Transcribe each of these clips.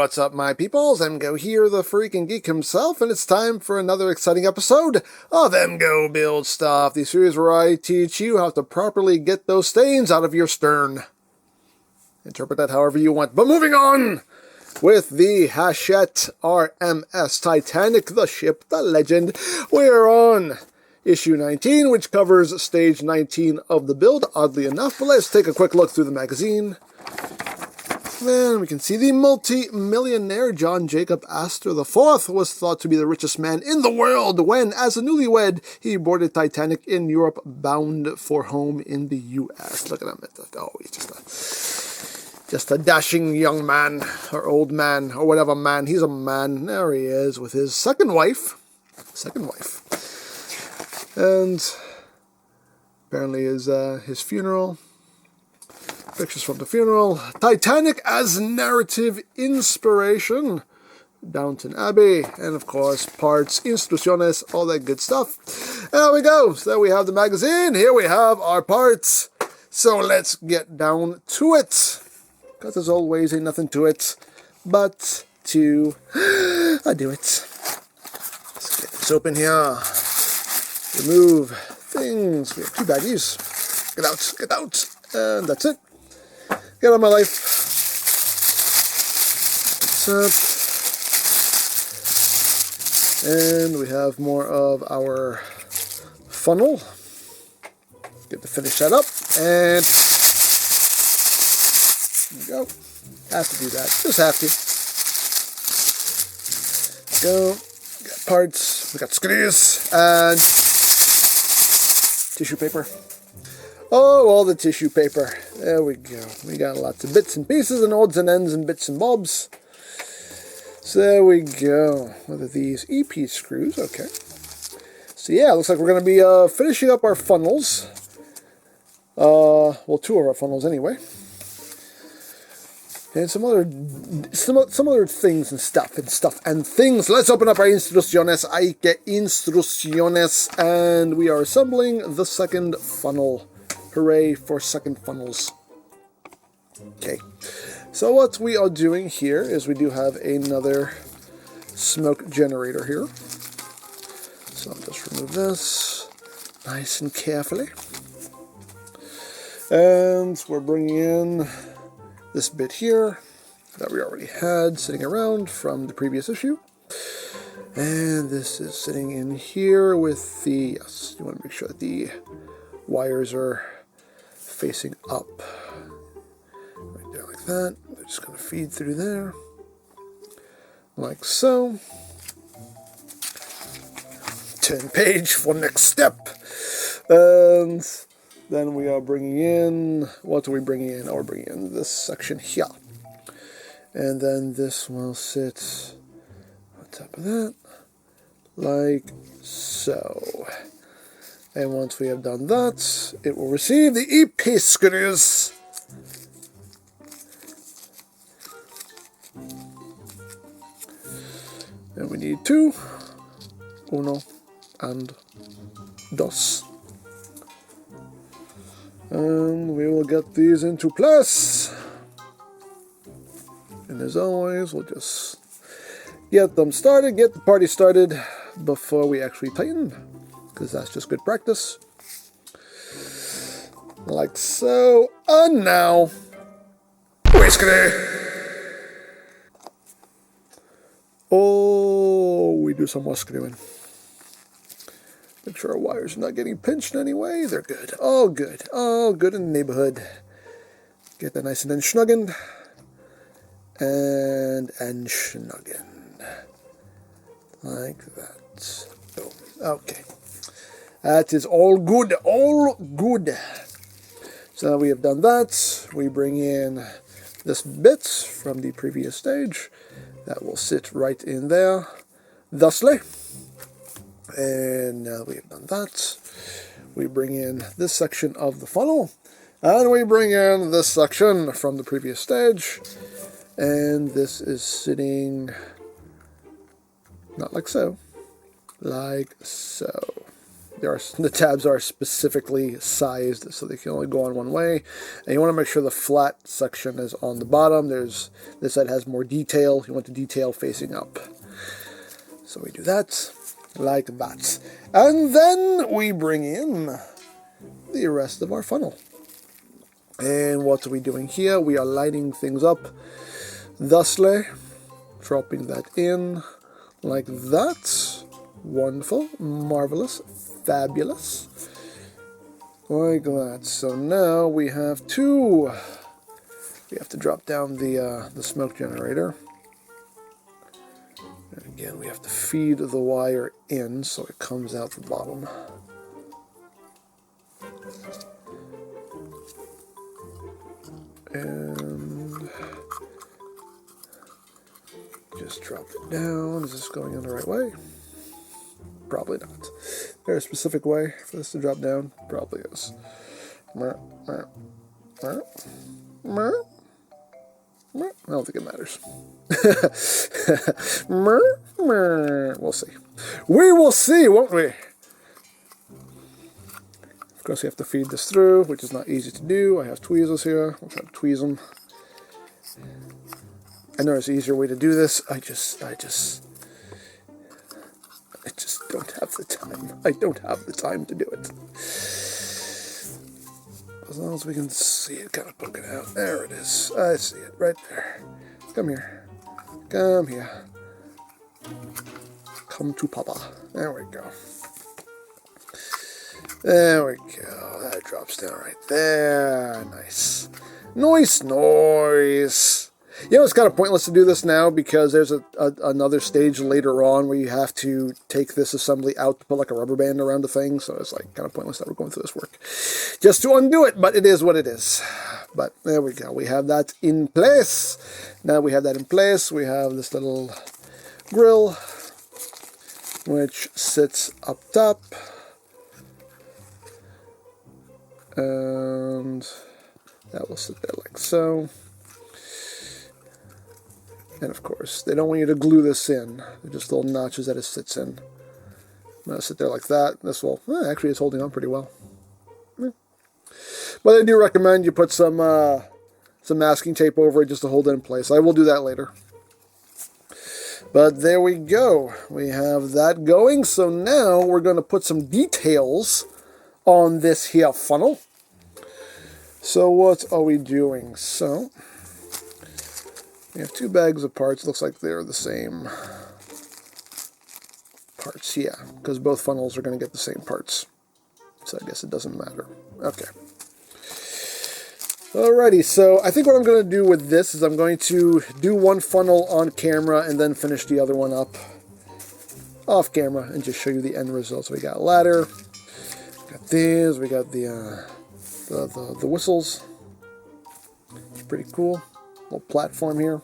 what's up, my peoples? EmGo here, the freaking geek himself, and it's time for another exciting episode of EmGo Build Stuff, the series where I teach you how to properly get those stains out of your stern. Interpret that however you want. But moving on with the Hachette R.M.S. Titanic, the ship, the legend. We're on issue 19, which covers stage 19 of the build, oddly enough. But let's take a quick look through the magazine. Then we can see the multi-millionaire John Jacob Astor IV was thought to be the richest man in the world when, as a newlywed, he boarded Titanic in Europe, bound for home in the U.S. Look at him. Oh, he's just a dashing young man, or old man, or whatever man. He's a man. There he is with his second wife. And apparently his funeral. Pictures from the funeral. Titanic as narrative inspiration. Downton Abbey. And of course, parts, instrucciones, all that good stuff. There we go. So there we have the magazine. Here we have our parts. So let's get down to it. Because as always, ain't nothing to it but to do it. Let's get this open here. Remove things. We have two baggies. Get out. And that's it. Get on my life. And we have more of our funnel. Get to finish that up. And there we go. Have to do that. Just have to. Go. We got parts. We got screws. And tissue paper. Oh, all the tissue paper. There we go. We got lots of bits and pieces and odds and ends and bits and bobs. So there we go. What are these? EP screws. Okay. So yeah, looks like we're going to be finishing up our funnels. Well, two of our funnels anyway. And some other things and stuff. Let's open up our instrucciones. Hay que instrucciones. And we are assembling the second funnel. Hooray for second funnels. Okay, so what we are doing here is we do have another smoke generator here. So I'll just remove this nice and carefully. And we're bringing in this bit here that we already had sitting around from the previous issue. And this is sitting in here with the, yes, you want to make sure that the wires are facing up. Right there like that. They're just going to feed through there. Like so. Turn page for next step. And then we are bringing in, what are we bringing in? Oh, we're bringing in this section here. And then this will sit on top of that. Like so. And once we have done that, it will receive the EP screws. And we need two. Uno and dos. And we will get these into place. And as always, we'll just get them started, get the party started before we actually tighten. Because that's just good practice. Like so. And now, whiskey. Oh, we do some more screwing. Make sure our wires are not getting pinched anyway. They're good. Oh, good. Oh, good in the neighborhood. Get that nice and ensnuggened. And ensnuggened. Like that. Boom. Okay. That is all good, So now we have done that. We bring in this bit from the previous stage. That will sit right in there, thusly. And now we have done that. We bring in this section of the funnel. And we bring in this section from the previous stage. And this is sitting, not like so, like so. The tabs are specifically sized so they can only go on one way. And you want to make sure the flat section is on the bottom. This side has more detail. You want the detail facing up. So we do that like that. And then we bring in the rest of our funnel. And what are we doing here? We are lining things up thusly, dropping that in like that. Wonderful, marvelous, fabulous. Like that. So now we have two. We have to drop down the smoke generator. And again, we have to feed the wire in so it comes out the bottom. And just drop it down. Is this going in the right way? Probably not. Is there a specific way for this to drop down? Probably is. I don't think it matters. We'll see. We will see, won't we? Of course, we have to feed this through, which is not easy to do. I have tweezers here. I'll try to tweeze them. I know there's an easier way to do this. I just don't have the time. I don't have the time to do it. As long as we can see it kind of poking out. There it is. I see it right there. Come here. Come here. Come to Papa. There we go. There we go. That drops down right there. Nice. Nice, nice. You know, it's kind of pointless to do this now because there's another stage later on where you have to take this assembly out to put like a rubber band around the thing. So it's like kind of pointless that we're going through this work just to undo it. But it is what it is. But there we go. We have that in place. Now we have that in place. We have this little grill which sits up top. And that will sit there like so. And of course, they don't want you to glue this in. They're just little notches that it sits in. I'm going to sit there like that. This will, actually it's holding on pretty well. But I do recommend you put some masking tape over it just to hold it in place. I will do that later. But there we go. We have that going. So now we're going to put some details on this here funnel. So what are we doing? So we have two bags of parts. Looks like they're the same parts, yeah, because both funnels are going to get the same parts. So I guess it doesn't matter. Okay. Alrighty, so I think what I'm going to do with this is I'm going to do one funnel on camera and then finish the other one up off camera and just show you the end result. So we got a ladder, we got this, we got the whistles. It's pretty cool. Little platform here.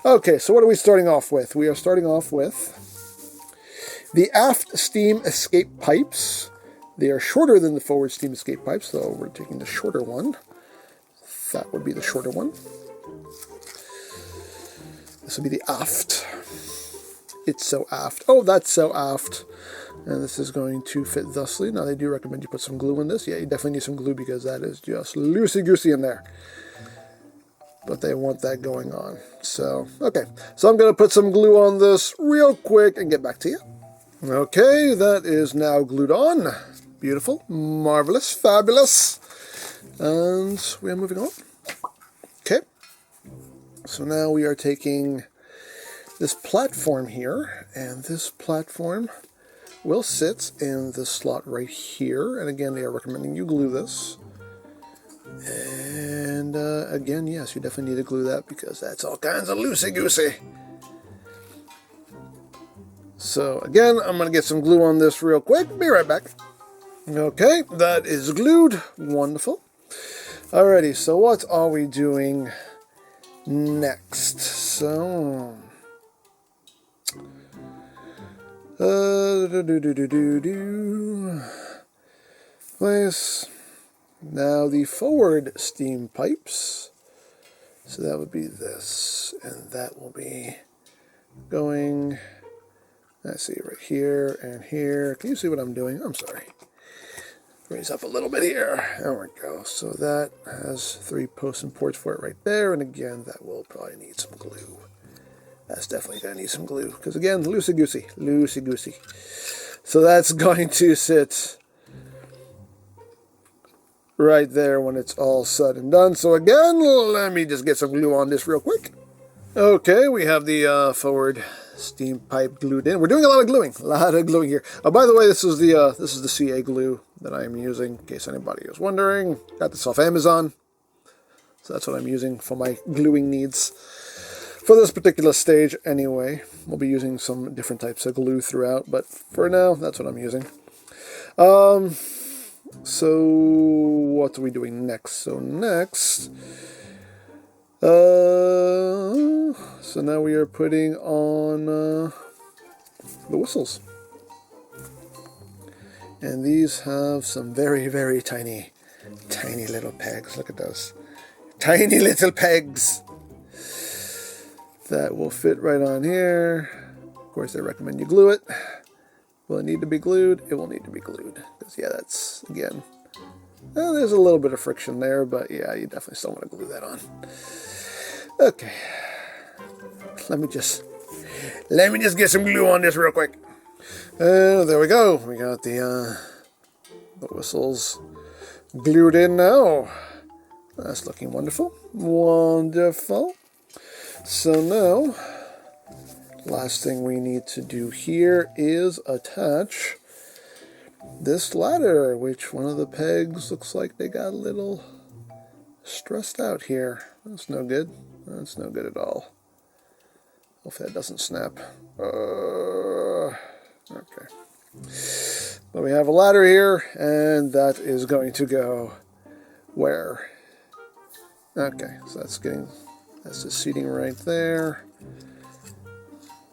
Okay, so what are we starting off with? We are starting off with the aft steam escape pipes. They are shorter than the forward steam escape pipes, so we're taking the shorter one. That would be the shorter one. This would be the aft. It's so aft. Oh, that's so aft. And this is going to fit thusly. Now, they do recommend you put some glue in this. Yeah, you definitely need some glue because that is just loosey-goosey in there. But they want that going on. So, okay. So I'm going to put some glue on this real quick and get back to you. Okay, that is now glued on. Beautiful, marvelous, fabulous. And we are moving on. Okay. So now we are taking this platform here, and this platform will sit in the slot right here. And again, they are recommending you glue this. And again, yes, you definitely need to glue that because that's all kinds of loosey-goosey. So again, I'm going to get some glue on this real quick. Be right back. Okay, that is glued. Wonderful. Alrighty, so what are we doing next? So, place. Now the forward steam pipes. So that would be this, and that will be going I see right here and here. Can you see what I'm doing? I'm sorry. Raise up a little bit here. There we go. So that has 3 posts and ports for it right there. And again, that will probably need some glue. That's definitely going to need some glue. Because again, loosey-goosey. Loosey-goosey. So that's going to sit right there when it's all said and done. So again, let me just get some glue on this real quick. Okay, we have the forward steam pipe glued in. We're doing a lot of gluing here. Oh, by the way, this is the CA glue that I'm using, in case anybody is wondering. Got this off Amazon, so that's what I'm using for my gluing needs for this particular stage. Anyway, we'll be using some different types of glue throughout, but for now, that's what I'm using. So what are we doing next? So next. So now we are putting on the whistles. And these have some very, very tiny little pegs. Look at those. Tiny little pegs. That will fit right on here. Of course, they recommend you glue it. Will it need to be glued? It will need to be glued. Because, yeah, that's, again, there's a little bit of friction there, but yeah, you definitely still want to glue that on. Okay. Let me just get some glue on this real quick. There we go. We got the whistles glued in now. That's looking wonderful. Wonderful. So now, last thing we need to do here is attach this ladder, which one of the pegs looks like they got a little stressed out here. That's no good. That's no good at all. Hopefully that doesn't snap. Okay. But we have a ladder here, and that is going to go where? Okay, so that's just seating right there.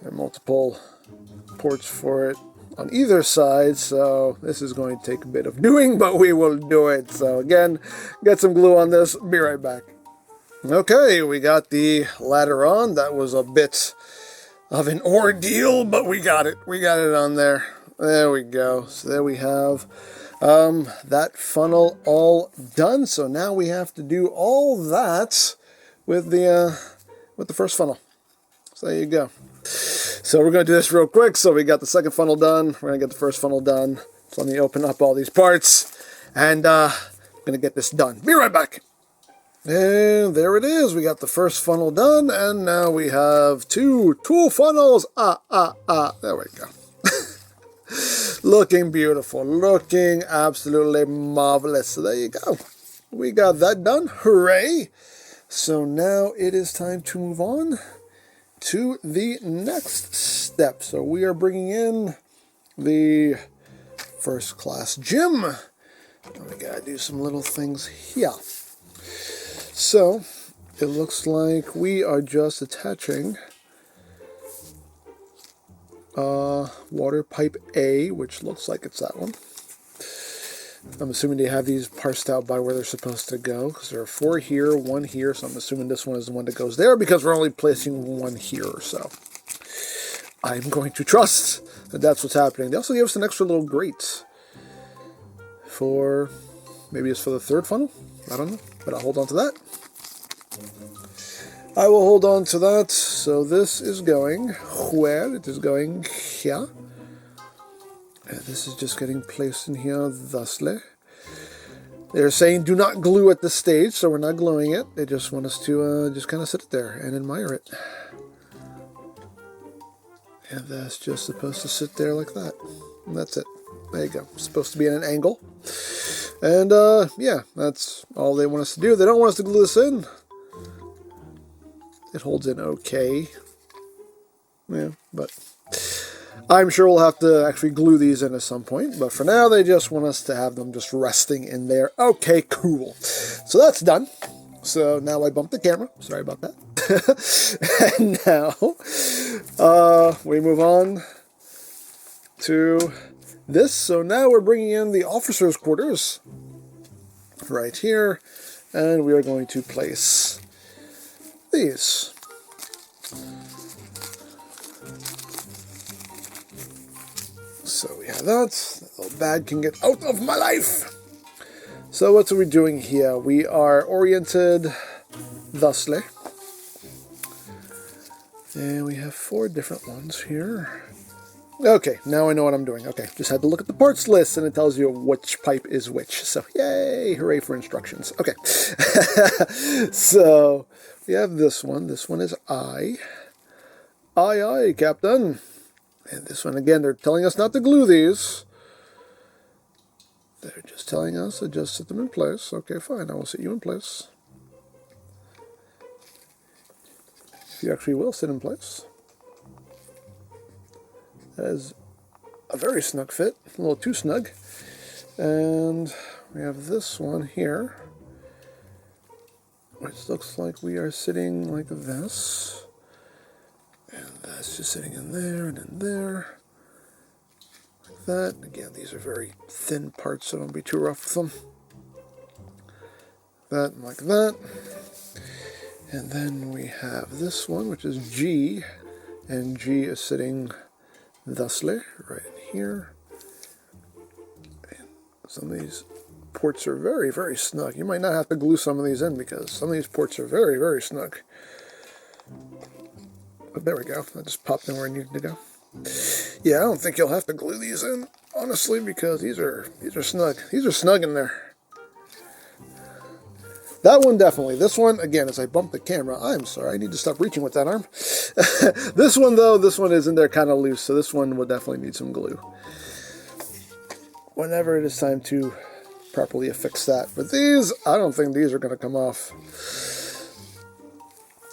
There are multiple ports for it on either side, so this is going to take a bit of doing, but we will do it. So again, get some glue on this. Be right back. Okay, we got the ladder on. That was a bit of an ordeal, but we got it. We got it on there. There we go. So there we have that funnel all done. So now we have to do all that with the first funnel. So there you go. So we're going to do this real quick. So we got the second funnel done. We're going to get the first funnel done. So let me open up all these parts, and I'm going to get this done. Be right back. And there it is. We got the first funnel done, and now we have two funnels. There we go. Looking beautiful. Looking absolutely marvelous. So there you go. We got that done. Hooray. So now it is time to move on to the next step. So we are bringing in the first class gym. We gotta do some little things here. So it looks like we are just attaching water pipe A, which looks like it's that one. I'm assuming they have these parsed out by where they're supposed to go, because there are 4 here, 1 here, so I'm assuming this one is the one that goes there, because we're only placing 1 here, so I'm going to trust that that's what's happening. They also gave us an extra little grate for, maybe it's for the third funnel, I don't know, but I'll hold on to that. I will hold on to that. So this is going where? It is going here. And this is just getting placed in here thusly. They're saying do not glue at this stage, so we're not gluing it. They just want us to just kind of sit there and admire it. And that's just supposed to sit there like that. And that's it. There you go. It's supposed to be at an angle. And yeah, that's all they want us to do. They don't want us to glue this in. It holds in okay. Yeah, but I'm sure we'll have to actually glue these in at some point. But for now, they just want us to have them just resting in there. Okay, cool. So that's done. So now I bumped the camera. Sorry about that. And now we move on to this. So now we're bringing in the officers' quarters right here. And we are going to place these. So we have that. That little bag can get out of my life. So what are we doing here? We are oriented thusly. And we have 4 different ones here. Okay, now I know what I'm doing. Okay, just had to look at the parts list and it tells you which pipe is which. So, yay, hooray for instructions. Okay, so we have this one. This one is I. Aye, Captain. And this one, again, they're telling us not to glue these. They're just telling us to just sit them in place. Okay, fine, I will sit you in place. If you actually will sit in place. That is a very snug fit, a little too snug. And we have this one here, which looks like we are sitting like this. And that's just sitting in there and in there. Like that. Again, these are very thin parts, so don't be too rough with them. That and like that. And then we have this one, which is G. And G is sitting thusly, right in here. And some of these ports are very, very snug. You might not have to glue some of these in because some of these ports are very, very snug. But there we go. I just popped in where I needed to go. Yeah, I don't think you'll have to glue these in, honestly, because these are snug. These are snug in there. That one definitely. This one, again, as I bump the camera, I'm sorry, I need to stop reaching with that arm. This one, though, this one is in there kind of loose, so this one will definitely need some glue. Whenever it is time to properly affix that. But these, I don't think these are going to come off.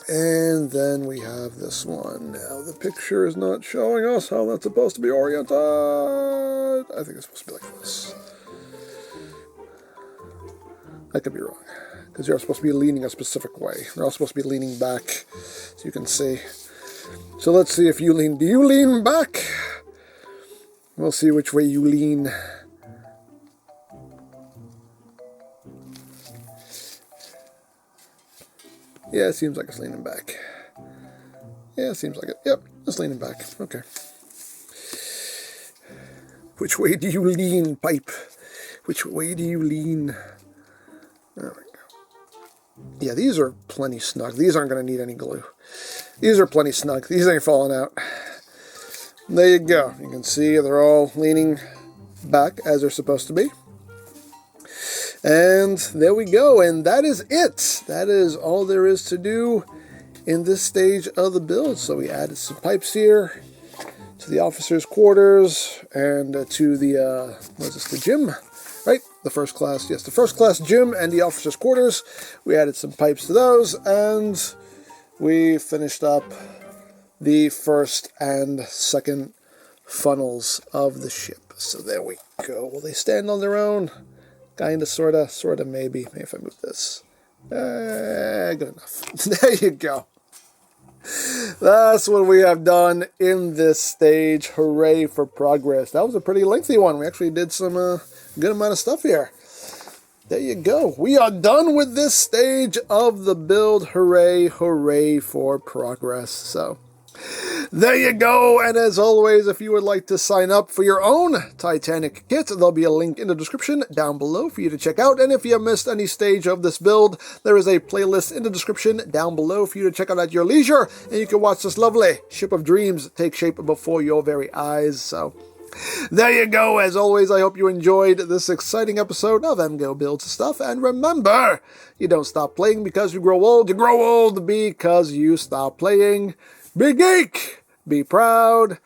And then we have this one. Now, the picture is not showing us how that's supposed to be oriented. I think it's supposed to be like this. I could be wrong, because you're supposed to be leaning a specific way. They're all supposed to be leaning back, so you can see. So let's see if you lean. Do you lean back? We'll see which way you lean. Yeah, it seems like it's leaning back. Yeah, it seems like it. Yep, it's leaning back. Okay. Which way do you lean, pipe? Which way do you lean? There we go. Yeah, these are plenty snug. These aren't going to need any glue. These are plenty snug. These ain't falling out. There you go. You can see they're all leaning back as they're supposed to be. And there we go. And that is it. That is all there is to do in this stage of the build. So we added some pipes here to the officers' quarters and to the, what is this, the gym? Right? The first class, yes, the first class gym and the officers' quarters. We added some pipes to those, and we finished up the first and second funnels of the ship. So there we go. Will they stand on their own? Kinda, sorta, maybe. Maybe if I move this. Good enough. There you go. That's what we have done in this stage. Hooray for progress. That was a pretty lengthy one. We actually did some good amount of stuff here. There you go. We are done with this stage of the build. Hooray, hooray for progress. So, there you go. And as always, if you would like to sign up for your own Titanic kit, there'll be a link in the description down below for you to check out. And if you have missed any stage of this build, there is a playlist in the description down below for you to check out at your leisure. And you can watch this lovely ship of dreams take shape before your very eyes. So, there you go. As always, I hope you enjoyed this exciting episode of EmGo Builds Stuff. And remember, you don't stop playing because you grow old. You grow old because you stop playing. Be geek, be proud,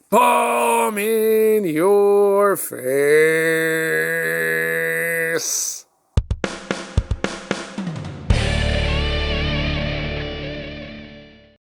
palm in your face.